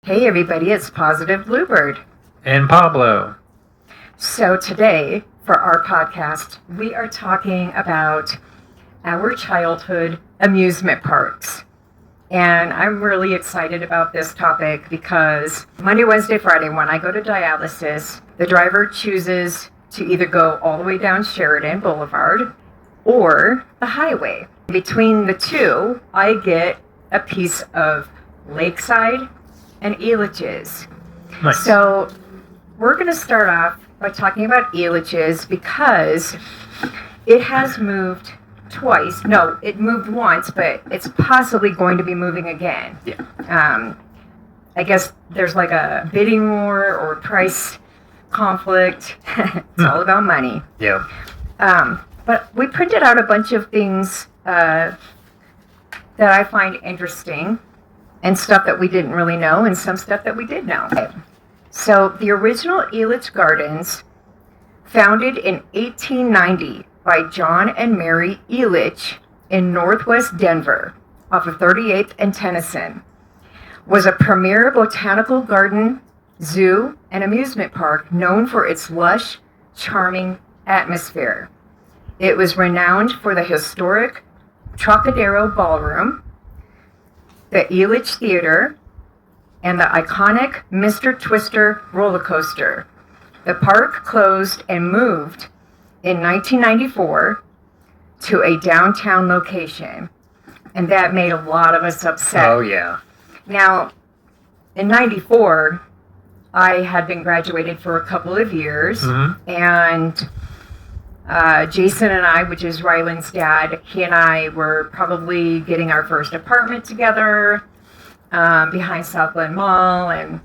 Hey everybody, it's Positive Bluebird. And Pablo. So today, for our podcast, we are talking about our childhood amusement parks. And I'm really excited about this topic because Monday, Wednesday, Friday, when I go to dialysis, the driver chooses to either go all the way down Sheridan Boulevard or the highway. Between the two, I get a piece of Lakeside and Elitch's. Nice. So we're going to start off by talking about Elitch's because it has moved twice. No, it moved once, but it's possibly going to be moving again. Yeah. I guess there's like a bidding war or price conflict. It's all about money. Yeah. But we printed out a bunch of things that I find interesting and stuff that we didn't really know and some stuff that we did know. So the original Elitch Gardens, founded in 1890 by John and Mary Elitch in northwest Denver off of 38th and Tennyson, was a premier botanical garden, zoo, and amusement park known for its lush, charming atmosphere. It was renowned for the historic Trocadero Ballroom, the Elitch Theater, and the iconic Mr. Twister roller coaster. The park closed and moved in 1994 to a downtown location, and that made a lot of us upset. Oh, yeah. Now, in 94, I had been graduated for a couple of years, and Jason and I, which is Ryland's dad, he and I were probably getting our first apartment together behind Southland Mall, and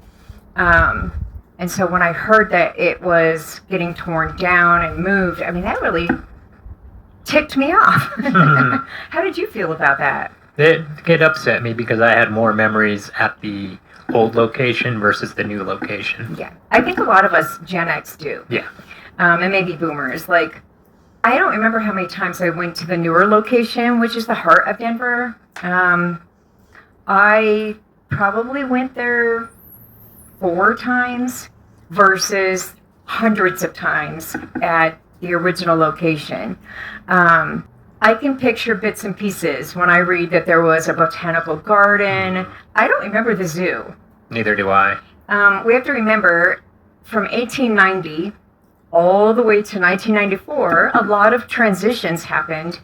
so when I heard that it was getting torn down and moved, I mean, that really ticked me off. How did you feel about that? It upset me because I had more memories at the old location versus the new location. Yeah, I think a lot of us Gen X do. Yeah. And maybe boomers. Like, I don't remember how many times I went to the newer location, which is the heart of Denver. I probably went there 4 times versus hundreds of times at the original location. I can picture bits and pieces when I read that there was a botanical garden. I don't remember the zoo. Neither do I. We have to remember, from 1890 all the way to 1994, a lot of transitions happened.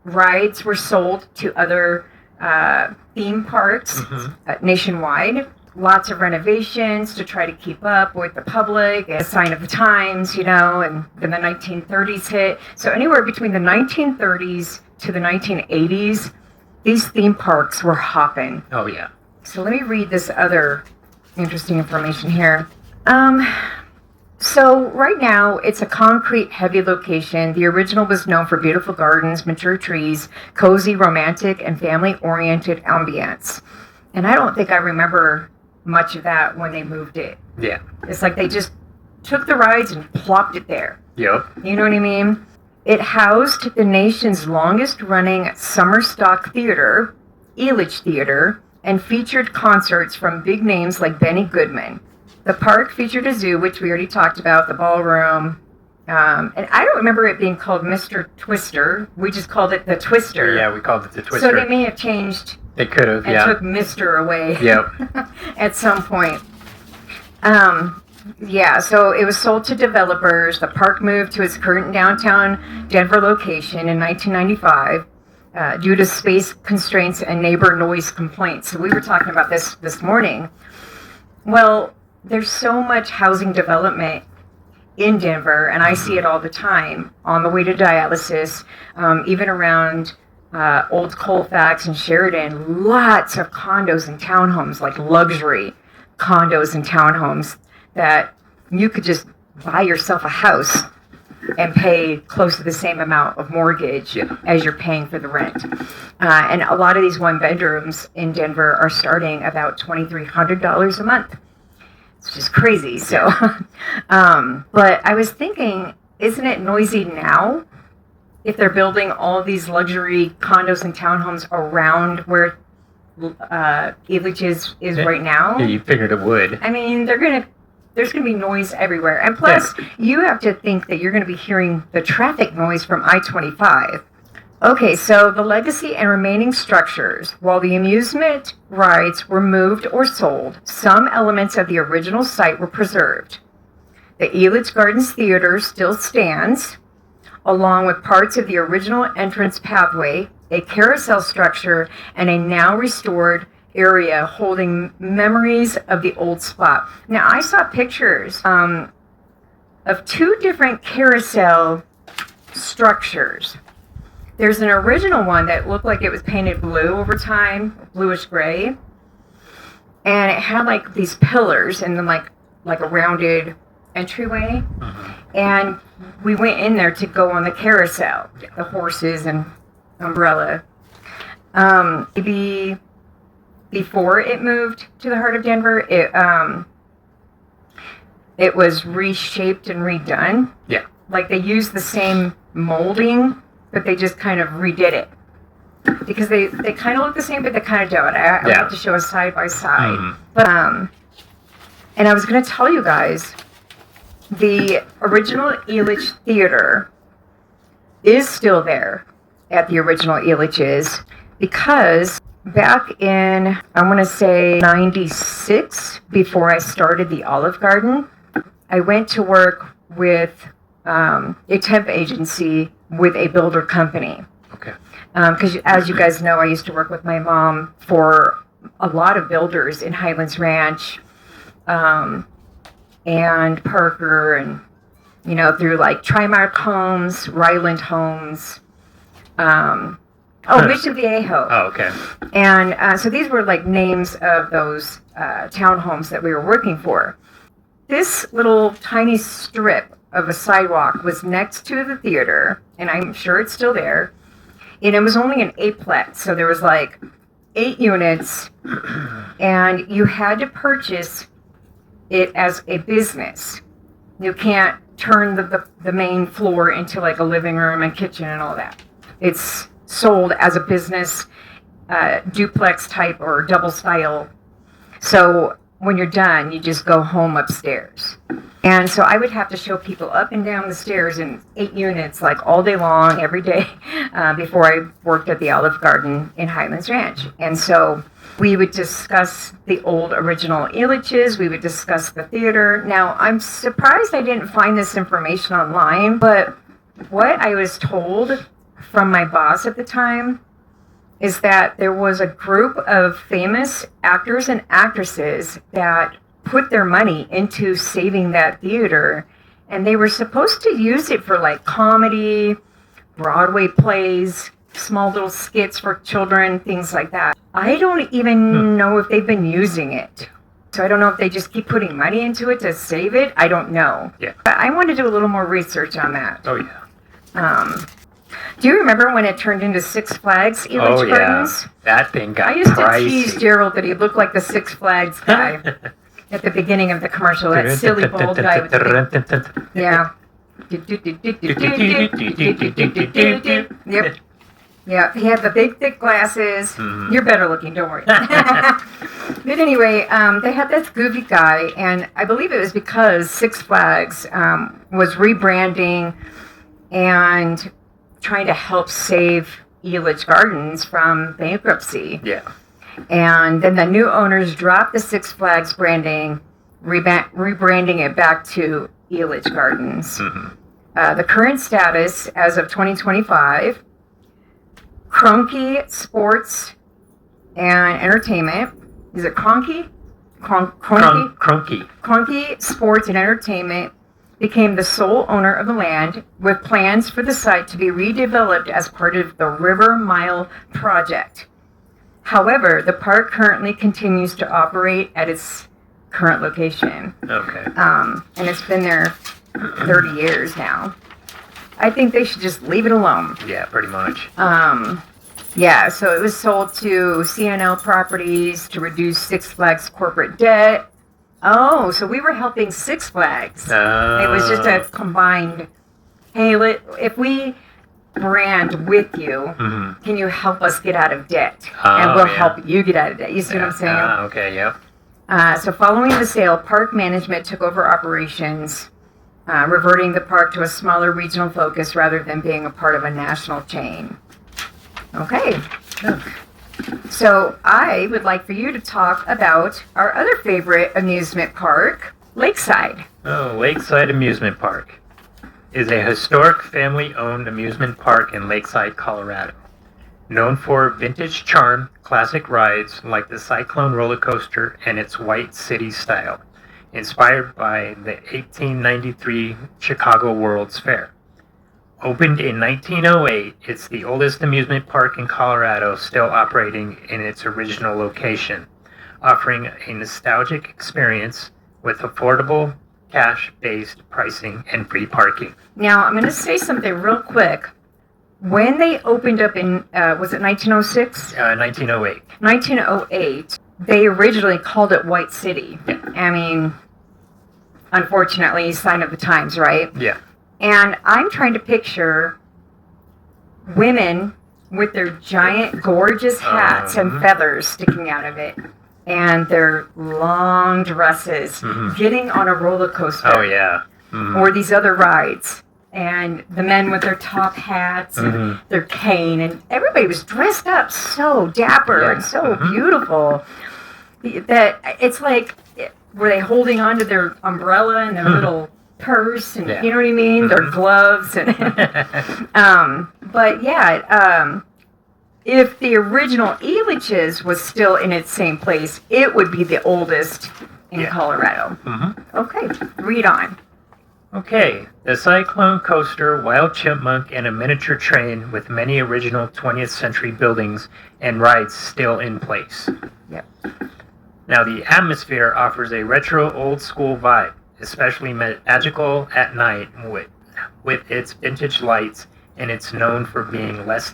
Rides were sold to other theme parks nationwide. Lots of renovations to try to keep up with the public, a sign of the times, and then the 1930s hit. So anywhere between the 1930s to the 1980s, these theme parks were hopping. Oh, yeah. So let me read this other interesting information here. So right now, it's a concrete-heavy location. The original was known for beautiful gardens, mature trees, cozy, romantic, and family-oriented ambience. And I don't think I remember much of that when they moved it. Yeah. It's like they just took the rides and plopped it there. Yep. You know what I mean? It housed the nation's longest-running summer stock theater, Elitch Theater, and featured concerts from big names like Benny Goodman. The park featured a zoo, which we already talked about, the ballroom. And I don't remember it being called Mr. Twister. We just called it the Twister. Yeah, we called it the Twister. So they may have changed. They could have, and yeah. took Mr. away. Yep. At some point. Yeah, so it was sold to developers. The park moved to its current downtown Denver location in 1995 due to space constraints and neighbor noise complaints. So we were talking about this morning. Well, there's so much housing development in Denver, and I see it all the time on the way to dialysis, even around Old Colfax and Sheridan. Lots of condos and townhomes, like luxury condos and townhomes, that you could just buy yourself a house and pay close to the same amount of mortgage as you're paying for the rent. And a lot of these one bedrooms in Denver are starting about $2,300 a month. It's just crazy. So, but I was thinking, isn't it noisy now if they're building all these luxury condos and townhomes around where Elitch is right now. Yeah, you figured it would. I mean, there's gonna be noise everywhere, and plus, you have to think that you're gonna be hearing the traffic noise from I-25. Okay, so the legacy and remaining structures. While the amusement rides were moved or sold, some elements of the original site were preserved. The Elitch Gardens Theater still stands, along with parts of the original entrance pathway, a carousel structure, and a now restored area holding memories of the old spot. Now, I saw pictures of two different carousel structures. There's an original one that looked like it was painted blue over time, bluish gray, and it had like these pillars and then like a rounded entryway. And we went in there to go on the carousel, the horses and umbrella. Maybe before it moved to the heart of Denver, it was reshaped and redone. Yeah. Like they used the same molding, but they just kind of redid it. Because they kind of look the same, but they kind of don't. I have to show a side by side. But and I was going to tell you guys, the original Elitch Theater is still there at the original Elitch's, because back in, I want to say 96, before I started the Olive Garden, I went to work with a temp agency with a builder company. Okay. Because as you guys know, I used to work with my mom for a lot of builders in Highlands Ranch, and Parker, and through like Trimark Homes, Ryland Homes, Bishop Viejo. Oh, okay. And so these were like names of those townhomes that we were working for. This little tiny strip of a sidewalk was next to the theater, and I'm sure it's still there. And it was only an 8-plex, so there was like 8 units, and you had to purchase it as a business. You can't turn the main floor into like a living room and kitchen and all that. It's sold as a business, duplex type or double style. So when you're done, you just go home upstairs. And so I would have to show people up and down the stairs in 8 units, like all day long, every day, before I worked at the Olive Garden in Highlands Ranch. And so we would discuss the old original Elitch's. We would discuss the theater. Now, I'm surprised I didn't find this information online, but what I was told from my boss at the time is that there was a group of famous actors and actresses that put their money into saving that theater, and they were supposed to use it for like comedy, Broadway plays, small little skits for children, things like that. I don't even know if they've been using it. So I don't know if they just keep putting money into it to save it. I don't know. Yeah. But I want to do a little more research on that. Oh, yeah. Do you remember when it turned into Six Flags Elitch Gardens? That thing got I used to pricey. tease Gerald that he looked like the Six Flags guy at the beginning of the commercial. That silly bald guy with the big, yeah. Yep. Yeah, he had the big, thick glasses. You're better looking, don't worry. But anyway, they had this goofy guy, and I believe it was because Six Flags was rebranding and trying to help save Elitch Gardens from bankruptcy. Yeah. And then the new owners dropped the Six Flags branding, rebranding it back to Elitch Gardens. The current status as of 2025, Kroenke Sports and Entertainment. Is it Kroenke? Kroenke? Kroenke Sports and Entertainment became the sole owner of the land, with plans for the site to be redeveloped as part of the River Mile project. However, the park currently continues to operate at its current location. Okay. And it's been there 30 years now. I think they should just leave it alone. Yeah, pretty much. Yeah, so it was sold to CNL Properties to reduce Six Flags corporate debt. Oh, so we were helping Six Flags. It was just a combined, hey, if we brand with you. Mm-hmm. Can you help us get out of debt? Oh, And we'll yeah. help you get out of debt. You see what I'm saying? Okay, yep. So following the sale, park management took over operations, reverting the park to a smaller regional focus rather than being a part of a national chain. Okay. So I would like for you to talk about our other favorite amusement park, Lakeside. Oh, Lakeside Amusement Park is a historic family-owned amusement park in Lakeside, Colorado. Known for vintage charm, classic rides like the Cyclone roller coaster and its White City style, inspired by the 1893 Chicago World's Fair. Opened in 1908, it's the oldest amusement park in Colorado still operating in its original location, offering a nostalgic experience with affordable, cash-based pricing and free parking. Now I'm going to say something real quick. When they opened up in, was it 1906? 1908. 1908, they originally called it White City. Yeah. I mean, unfortunately, sign of the times, right? Yeah. And I'm trying to picture women with their giant, gorgeous hats and feathers sticking out of it, and their long dresses, getting on a roller coaster. Oh, yeah. Or these other rides. And the men with their top hats and their cane, and everybody was dressed up so dapper and so beautiful that it's like, were they holding on to their umbrella and their little purse, and you know what I mean, their gloves, and but yeah, if the original Elitch's was still in its same place, it would be the oldest in Colorado. Okay, read on. Okay, the Cyclone Coaster, Wild Chipmunk, and a miniature train with many original 20th century buildings and rides still in place. Yep. Now, the atmosphere offers a retro old school vibe, especially magical at night with its vintage lights, and it's known for being less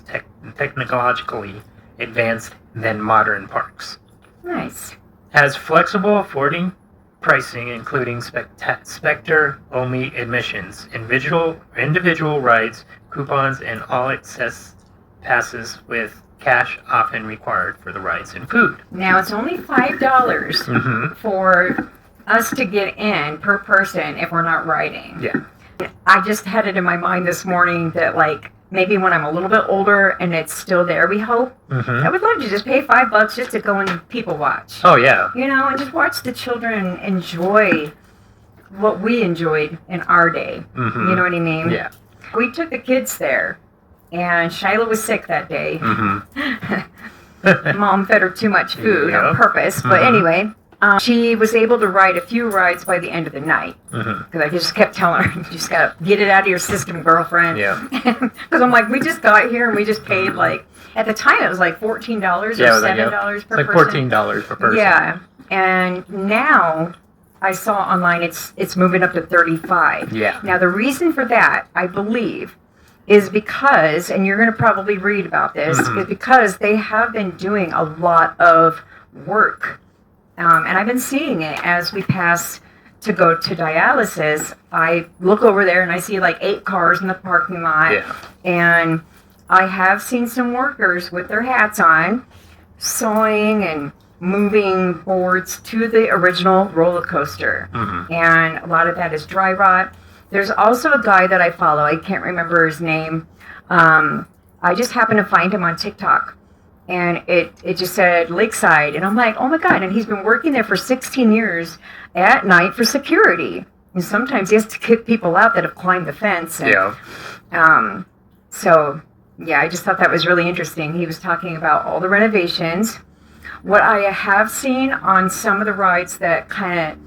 technologically advanced than modern parks. Nice. Has flexible affording pricing, including Spectre-only admissions, individual rides, coupons, and all-access passes with cash often required for the rides and food. Now it's only $5 for us to get in per person if we're not riding. Yeah. I just had it in my mind this morning that, like, maybe when I'm a little bit older and it's still there, we hope, I would love to just pay $5 just to go and people watch. Oh, yeah. You know, and just watch the children enjoy what we enjoyed in our day. You know what I mean? Yeah. We took the kids there, and Shiloh was sick that day. Mom fed her too much food on purpose. But anyway, she was able to ride a few rides by the end of the night. Because I just kept telling her, you just got to get it out of your system, girlfriend. Yeah. Because I'm like, we just got here and we just paid, like, at the time it was like $14 or $7 per like person. $14 per person. Yeah. And now I saw online it's moving up to $35. Yeah. Now the reason for that, I believe, is because, and you're going to probably read about this, is because they have been doing a lot of work. And I've been seeing it as we pass to go to dialysis. I look over there and I see like 8 cars in the parking lot. Yeah. And I have seen some workers with their hats on, sawing and moving boards to the original roller coaster. And a lot of that is dry rot. There's also a guy that I follow. I can't remember his name. I just happened to find him on TikTok. And it just said Lakeside. And I'm like, oh my God. And he's been working there for 16 years at night for security. And sometimes he has to kick people out that have climbed the fence. And, so, yeah, I just thought that was really interesting. He was talking about all the renovations. What I have seen on some of the rides that kind of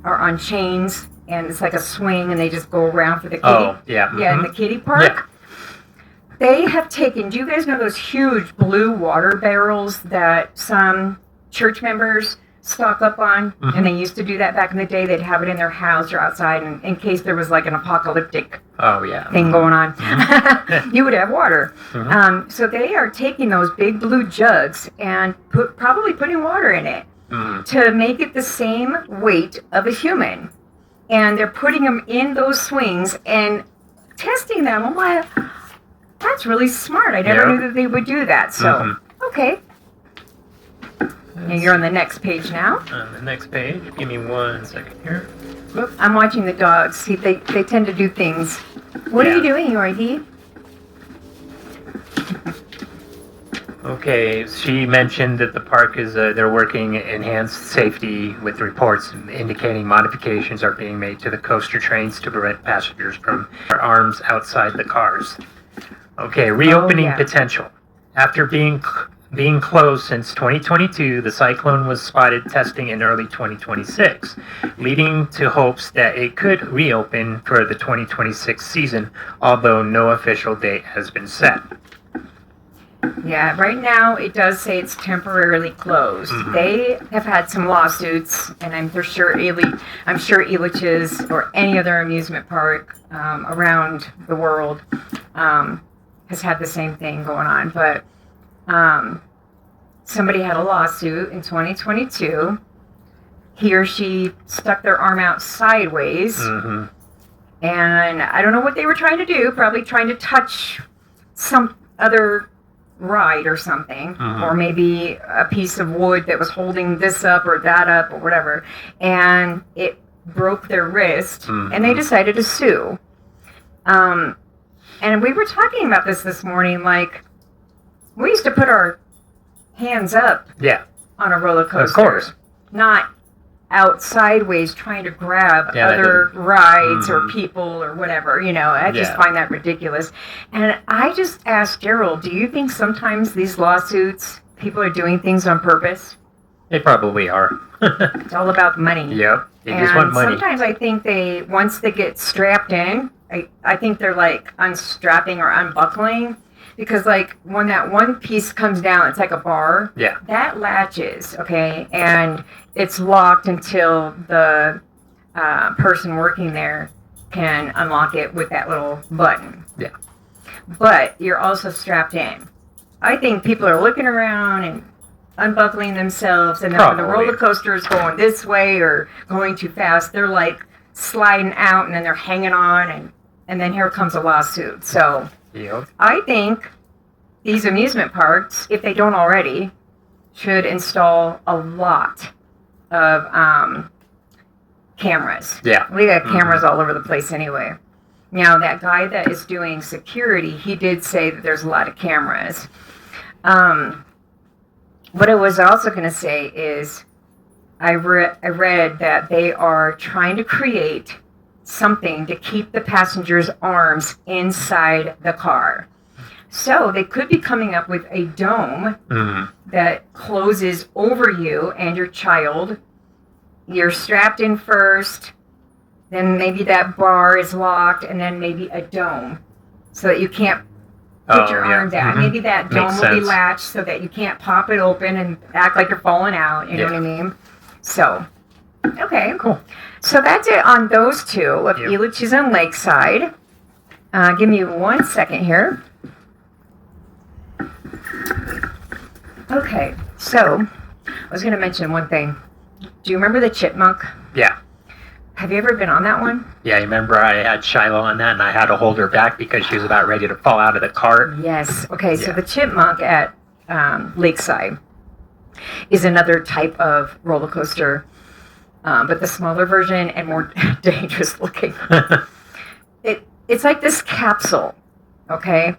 are on chains, and it's like a swing, and they just go around for the kiddie. Oh, yeah. Yeah, in the kiddie park. Yeah. They have taken, do you guys know those huge blue water barrels that some church members stock up on? And they used to do that back in the day. They'd have it in their house or outside in case there was like an apocalyptic thing going on. You would have water. So they are taking those big blue jugs and probably putting water in it to make it the same weight of a human. And they're putting them in those swings and testing them. I'm like, That's really smart. I never Yeah. knew that they would do that. So, Mhm. okay. And you're on the next page now. On the next page, give me 1 second here. Whoop, I'm watching the dogs. See, they tend to do things. What are Yeah. you doing, Yorkie? Okay, she mentioned that the park is, they're working enhanced safety with reports indicating modifications are being made to the coaster trains to prevent passengers from their arms outside the cars. Okay, reopening yeah. potential. After being closed since 2022, the cyclone was spotted testing in early 2026, leading to hopes that it could reopen for the 2026 season, although no official date has been set. Yeah, right now it does say it's temporarily closed. Mhm. They have had some lawsuits, and I'm sure Elitch's or any other amusement park around the world has had the same thing going on. But somebody had a lawsuit in 2022. He or she stuck their arm out sideways, Mm-hmm. and I don't know what they were trying to do. Probably trying to touch some other ride or something, Mhm. or maybe a piece of wood that was holding this up or that up or whatever, and it broke their wrist, and they Mhm. decided to sue. And we were talking about this morning. Like, we used to put our hands up Yeah, on a roller coaster, of course. not out sideways trying to grab Yeah, that other rides or Mhm. people or whatever. I just Yeah. find that ridiculous. And I just asked Gerald, do you think sometimes these lawsuits, people are doing things on purpose? They probably are. It's all about money. Yep, they And just want money. sometimes I think once they get strapped in, I think they're like unstrapping or unbuckling. Because like when that one piece comes down, it's like a bar. Yeah. That latches, okay, and it's locked until the person working there can unlock it with that little button. Yeah. But you're also strapped in. I think people are looking around and unbuckling themselves, and then when the Probably. roller coaster is going this way or going too fast, they're like sliding out, and then they're hanging on, and then here comes a lawsuit. So Yep. I think these amusement parks, if they don't already, should install a lot of cameras. Yeah. We got cameras all over the place anyway. Now, that guy that is doing security, he did say that there's a lot of cameras. What I was also going to say is I read that they are trying to create something to keep the passengers' arms inside the car. So they could be coming up with a dome Mm. that closes over you and your child. You're strapped in first, then maybe that bar is locked, and then maybe a dome so that you can't put your arms out. Mhm. Maybe that dome Makes will be sense. latched so that you can't pop it open and act like you're falling out. You know Yeah. what I mean? So, okay. Cool. So that's it on those two of Yep. Elitch's and Lakeside. Give me 1 second here. Okay, so I was going to mention one thing. Do you remember the Chipmunk? Yeah. Have you ever been on that one? Yeah, you remember I had Shiloh on that and I had to hold her back because she was about ready to fall out of the cart? Yes. Okay, so Yeah. the Chipmunk at Lakeside is another type of roller coaster, but the smaller version and more dangerous looking. It's like this capsule, okay?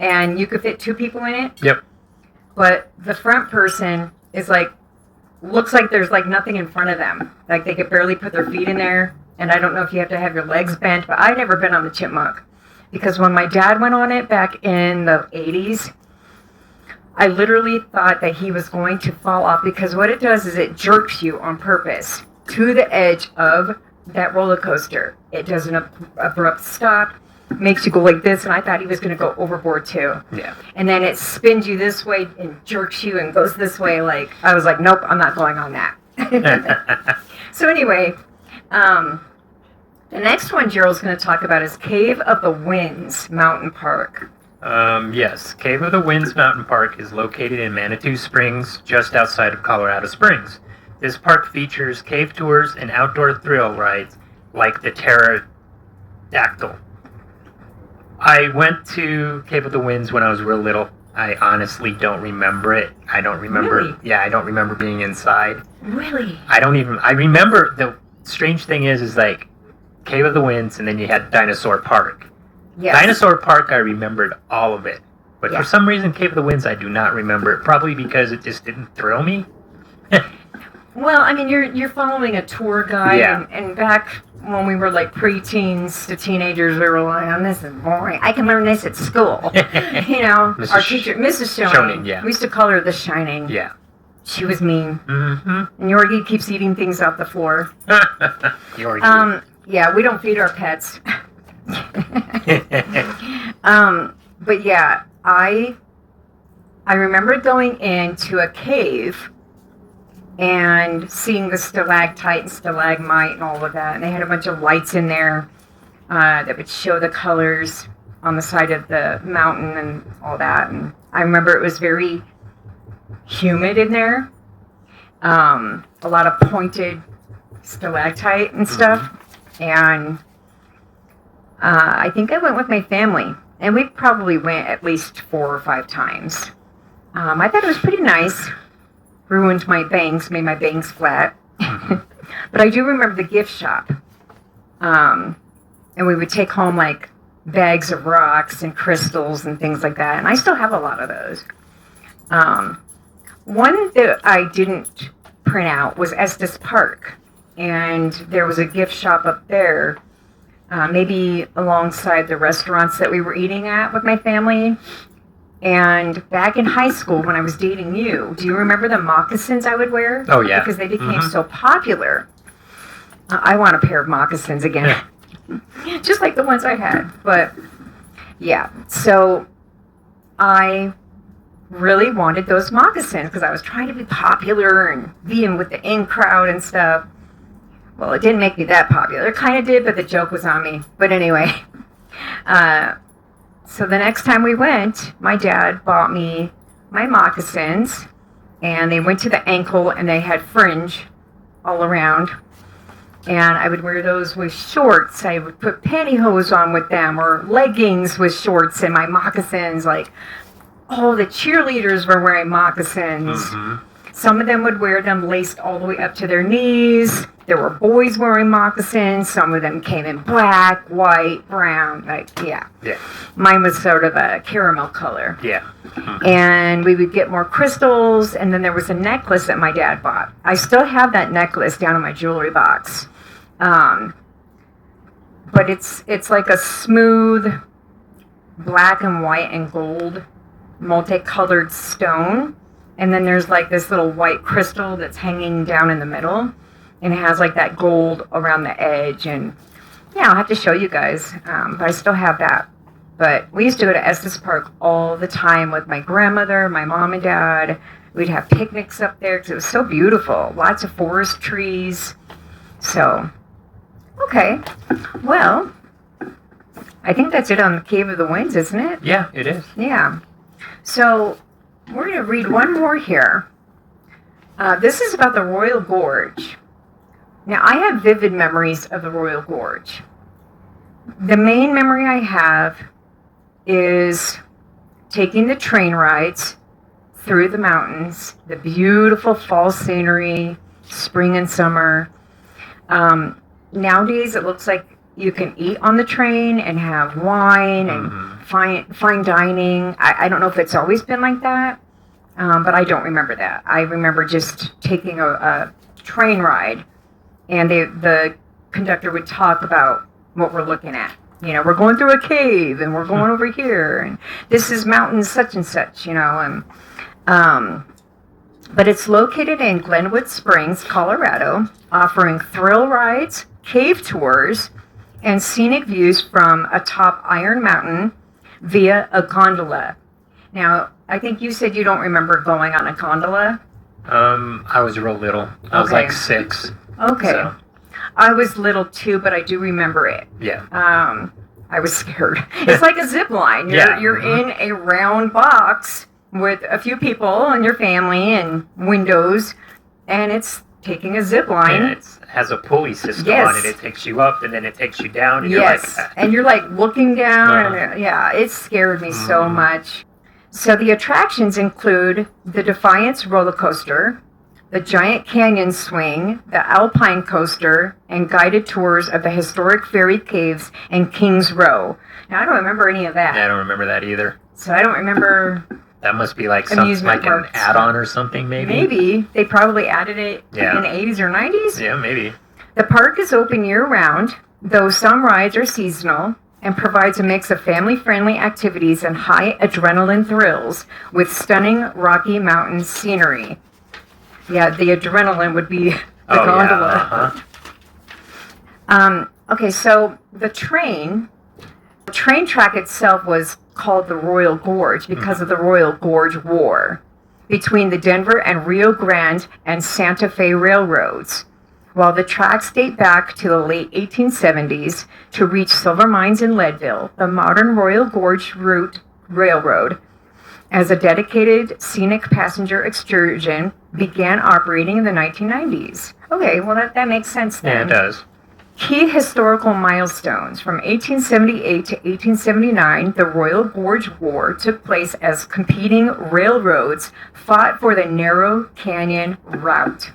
And you could fit 2 people in it. Yep. But the front person is like, looks like there's like nothing in front of them. Like they could barely put their feet in there. And I don't know if you have to have your legs bent, but I've never been on the Chipmunk. Because when my dad went on it back in the 80s, I literally thought that he was going to fall off, because what it does is it jerks you on purpose to the edge of that roller coaster. It does an abrupt stop, makes you go like this, and I thought he was going to go overboard too. Yeah. And then it spins you this way and jerks you and goes this way. Like, I was like, nope, I'm not going on that. So anyway, the next one Gerald's going to talk about is Cave of the Winds Mountain Park. Yes, Cave of the Winds Mountain Park is located in Manitou Springs, just outside of Colorado Springs. This park features cave tours and outdoor thrill rides like the Pterodactyl. I went to Cave of the Winds when I was real little. I honestly don't remember it. I don't remember. Really? Yeah, I don't remember being inside. Really? I don't even. I remember the strange thing is like Cave of the Winds, and then you had Dinosaur Park. Yes. Dinosaur Park, I remembered all of it, but Yeah. for some reason, Cave of the Winds, I do not remember it. Probably because it just didn't thrill me. Well, I mean, you're following a tour guide, Yeah. and back when we were like preteens to teenagers, we were like, "Oh, this is boring. I can learn this at school." You know, Mrs. our teacher, Mrs. Shonin. Shonin, yeah. We used to call her the Shining. Yeah. She was mean, Mm-hmm. and Yorgi keeps eating things off the floor. You're Yeah, we don't feed our pets. But yeah, I remember going into a cave and seeing the stalactite and stalagmite and all of that. And they had a bunch of lights in there that would show the colors on the side of the mountain and all that. And I remember it was very humid in there. A lot of pointed stalactite and stuff. And I think I went with my family. And we probably went at least 4 or 5 times. I thought it was pretty nice. Ruined my bangs, made my bangs flat. But I do remember the gift shop. And we would take home like bags of rocks and crystals and things like that. And I still have a lot of those. One that I didn't print out was Estes Park. And there was a gift shop up there, maybe alongside the restaurants that we were eating at with my family. And back in high school, when I was dating you, do you remember the moccasins I would wear? Oh, yeah. Because they became so popular. I want a pair of moccasins again. Just like the ones I had. But, yeah. So, I really wanted those moccasins because I was trying to be popular and be in with the in crowd and stuff. Well, it didn't make me that popular. It kind of did, but the joke was on me. But anyway. So the next time we went, my dad bought me my moccasins, and they went to the ankle, and they had fringe all around. And I would wear those with shorts. I would put pantyhose on with them, or leggings with shorts and my moccasins. Like, all the cheerleaders were wearing moccasins. Some of them would wear them laced all the way up to their knees. There were boys wearing moccasins. Some of them came in black, white, brown. Like, yeah. Yeah. Mine was sort of a caramel color. Yeah. And we would get more crystals. And then there was a necklace that my dad bought. I still have that necklace down in my jewelry box. But it's like a smooth black and white and gold multicolored stone. And then there's like this little white crystal that's hanging down in the middle. And it has like that gold around the edge. And yeah, I'll have to show you guys. But I still have that. But we used to go to Estes Park all the time with my grandmother, my mom and dad. We'd have picnics up there because it was so beautiful. Lots of forest trees. So, okay. Well, I think that's it on the Cave of the Winds, isn't it? Yeah, it is. Yeah. So, we're going to read one more here. This is about the Royal Gorge. Now, I have vivid memories of the Royal Gorge. The main memory I have is taking the train rides through the mountains, the beautiful fall scenery, spring and summer. Nowadays, it looks like you can eat on the train and have wine and fine dining. I don't know if it's always been like that, but I don't remember that. I remember just taking a train ride, and the conductor would talk about what we're looking at. You know, we're going through a cave, and we're going over here, and this is mountain such and such, you know. And but it's located in Glenwood Springs, Colorado, offering thrill rides, cave tours, and scenic views from atop Iron Mountain via a gondola. Now, I think you said you don't remember going on a gondola. I was real little. I was Okay. like 6. Okay. So, I was little too, but I do remember it. yeah. I was scared. It's like a zip line. You're in a round box with a few people and your family and windows, and it's taking a zip line. Yeah, it has a pulley system Yes. on it. It takes you up and then it takes you down. And Yes, you're like, and you're like looking down, Uh-huh. and yeah, it scared me so Mhm. much. So the attractions include the Defiance roller coaster, the Giant Canyon swing, the Alpine coaster, and guided tours of the historic Fairy Caves and Kings Row. Now, I don't remember any of that, I don't remember that either. so I don't remember. That must be like some Amusement like an parks. add-on or something, maybe. Maybe they probably added it Yeah. in the 80s or 90s. Yeah, maybe. The park is open year-round, though some rides are seasonal, and provides a mix of family-friendly activities and high adrenaline thrills with stunning Rocky Mountain scenery. Yeah, the adrenaline would be the gondola. Yeah. Uh-huh. Okay, so the train track itself was called the Royal Gorge because of the Royal Gorge War between the Denver and Rio Grande and Santa Fe railroads. While the tracks date back to the late 1870s to reach silver mines in Leadville, the modern Royal Gorge Route Railroad, as a dedicated scenic passenger excursion, began operating in the 1990s. Okay, well, that makes sense Yeah, then. it does. Key historical milestones. From 1878 to 1879, the Royal Gorge War took place as competing railroads fought for the narrow canyon route.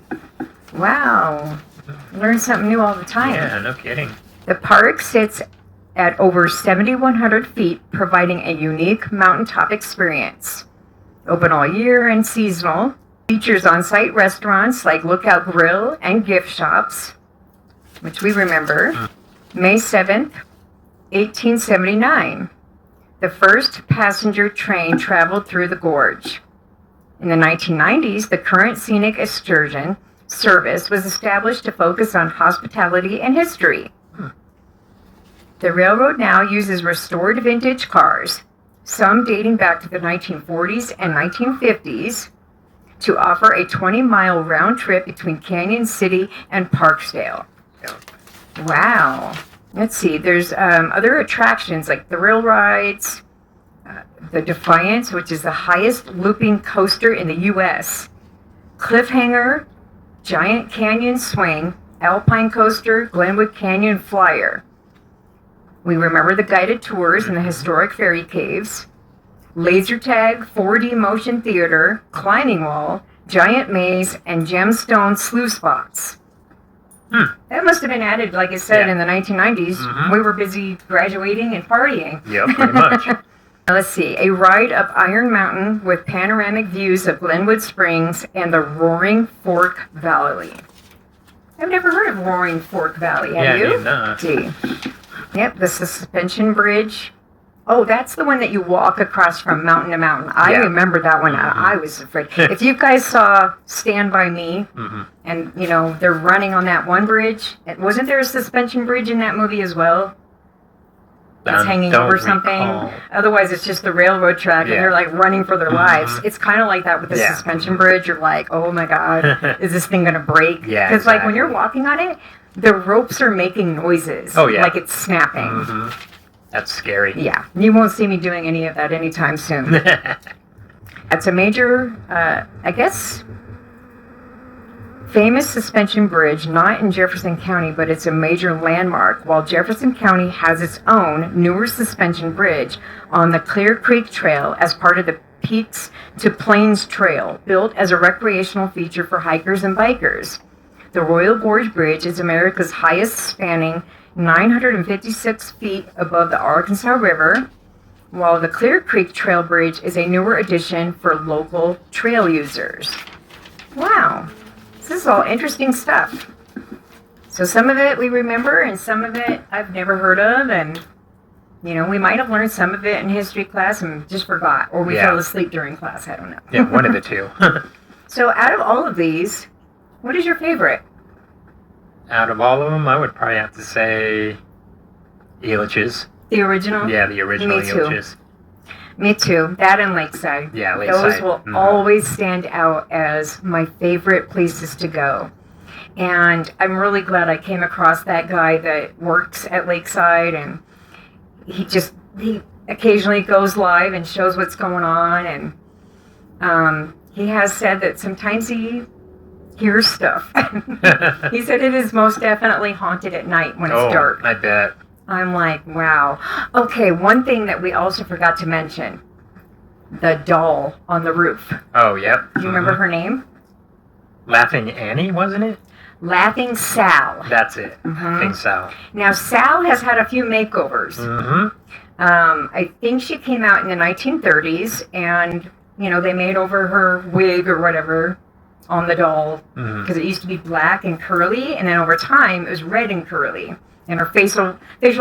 Wow. Learn something new all the time. Yeah, no kidding. The park sits at over 7,100 feet, providing a unique mountaintop experience. Open all year and seasonal. Features on-site restaurants like Lookout Grill and gift shops, which we remember. May 7th, 1879. The first passenger train traveled through the gorge. In the 1990s, the current scenic excursion service was established to focus on hospitality and history. The railroad now uses restored vintage cars, some dating back to the 1940s and 1950s, to offer a 20-mile round trip between Canyon City and Parksdale. Yeah. Wow. Let's see. There's other attractions like thrill rides, the Defiance, which is the highest looping coaster in the U.S., Cliffhanger, Giant Canyon Swing, Alpine Coaster, Glenwood Canyon Flyer. We remember the guided tours in the historic Fairy Caves, Laser Tag, 4D Motion Theater, Climbing Wall, Giant Maze, and Gemstone Sluice Spots. That must have been added, like I said, Yeah. in the 1990s. Mhm. We were busy graduating and partying. Yep, pretty much. Let's see. A ride up Iron Mountain with panoramic views of Glenwood Springs and the Roaring Fork Valley. I've never heard of Roaring Fork Valley. Have Yeah, you? no. Gee. Yep, the suspension bridge. Oh, that's the one that you walk across from mountain to mountain. I Yeah. remember that one. I was afraid. If you guys saw Stand By Me, Mhm. and, you know, they're running on that one bridge, wasn't there a suspension bridge in that movie as well? It's hanging Don't over something. recall. Otherwise, it's just the railroad track, Yeah. and they're like running for their lives. Mhm. It's kind of like that with the Yeah. suspension bridge. You're like, oh my god, is this thing gonna break? Yeah, Because like when you're exactly. walking on it, the ropes are making noises. Oh, yeah. Like it's snapping. Mhm. That's scary. Yeah, you won't see me doing any of that anytime soon. It's a major, I guess, famous suspension bridge, not in Jefferson County, but it's a major landmark, while Jefferson County has its own newer suspension bridge on the Clear Creek Trail as part of the Peaks to Plains Trail, built as a recreational feature for hikers and bikers. The Royal Gorge Bridge is America's highest, spanning 956 feet above the Arkansas River, while the Clear Creek Trail Bridge is a newer addition for local trail users. Wow. This is all interesting stuff. So some of it we remember, and some of it I've never heard of, and you know, we might have learned some of it in history class and just forgot, or we Yeah. fell asleep during class. I don't know. Yeah, one of the two. So out of all of these, what is your favorite? Out of all of them, I would probably have to say Elitch's. The original? Yeah, the original Me too. Elitch's. Me too. That and Lakeside. Yeah, Those Lakeside. will Mhm. always stand out as my favorite places to go. And I'm really glad I came across that guy that works at Lakeside, and he occasionally goes live and shows what's going on, and he has said that sometimes he hear stuff. He said it is most definitely haunted at night when it's dark. I bet. I'm like, wow. Okay, one thing that we also forgot to mention, the doll on the roof. Oh, yep. Do you remember her name? Laughing Annie, wasn't it? Laughing Sal. That's it. Mhm. Laughing Sal. Now, Sal has had a few makeovers. Mm-hmm. I think she came out in the 1930s, and, they made over her wig or whatever on the doll, because it used to be black and curly, and then over time, it was red and curly. And her facial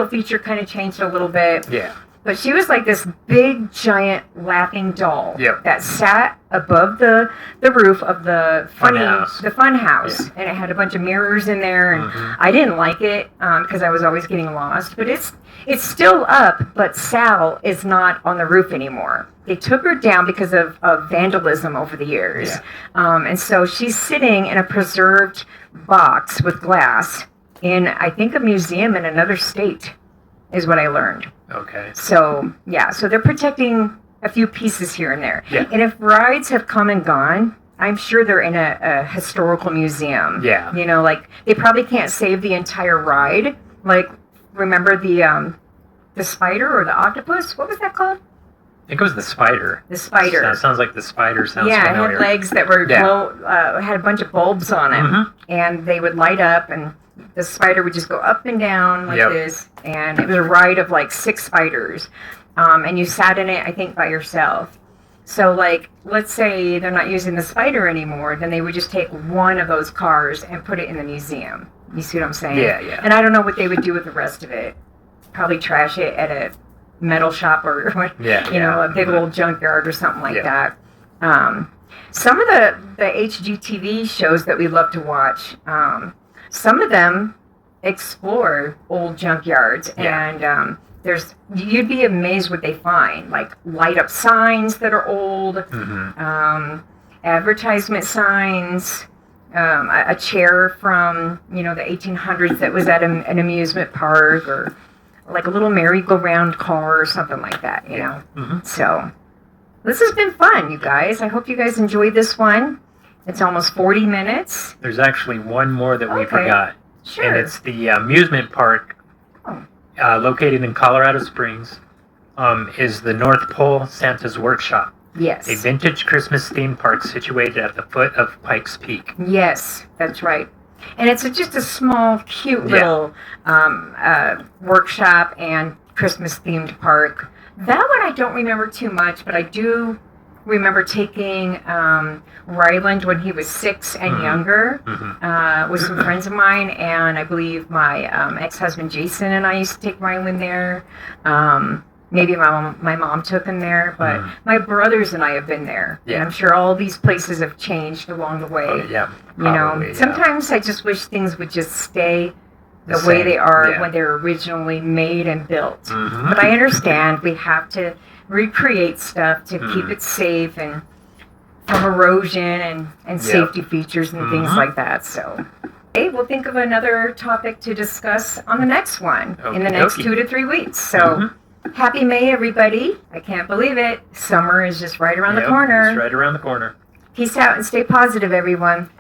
feature kind of changed a little bit. Yeah. But she was like this big, giant, laughing doll that sat above the roof of the fun house, Yeah. and it had a bunch of mirrors in there. And I didn't like it because I was always getting lost. But it's still up, but Sal is not on the roof anymore. They took her down because of vandalism over the years, and so she's sitting in a preserved box with glass in, I think, a museum in another state, is what I learned. Okay. So, so they're protecting a few pieces here and there. Yeah. And if rides have come and gone, I'm sure they're in a historical museum. Yeah. Like, they probably can't save the entire ride. Like, remember the spider or the octopus? What was that called? I think it was the spider. The spider. That sounds like the spider sounds Yeah, familiar. it had legs that were had a bunch of bulbs on them. And they would light up, and the spider would just go up and down like this, and it was a ride of like 6 spiders, and you sat in it, I think, by yourself. So, like, let's say they're not using the spider anymore, then they would just take one of those cars and put it in the museum. You see what I'm saying? Yeah. And I don't know what they would do with the rest of it. Probably trash it at a metal shop or a big old junkyard or something like that. Some of the HGTV shows that we love to watch, some of them explore old junkyards, and you'd be amazed what they find, like light up signs that are old, advertisement signs, a chair from the 1800s that was at an amusement park, or like a little merry-go-round car or something like that. So this has been fun, you guys. I hope you guys enjoyed this one. It's almost 40 minutes. There's actually one more that we forgot. Sure. And it's the amusement park located in Colorado Springs, is the North Pole Santa's Workshop. Yes. A vintage Christmas themed park situated at the foot of Pikes Peak. Yes, that's right. And it's just a small, cute little workshop and Christmas-themed park. That one I don't remember too much, but I do remember taking Ryland when he was 6 and younger with some friends of mine, and I believe my ex-husband Jason and I used to take Ryland there. Maybe my mom took him there, but my brothers and I have been there. Yeah. And I'm sure all these places have changed along the way. Sometimes I just wish things would just stay the way they are when they're originally made and built. But I understand we have to recreate stuff to keep it safe and from erosion and safety features and things like that. So, we'll think of another topic to discuss on the next one in the next 2 to 3 weeks. So, happy May, everybody. I can't believe it. Summer is just right around the corner. It's right around the corner. Peace out and stay positive, everyone.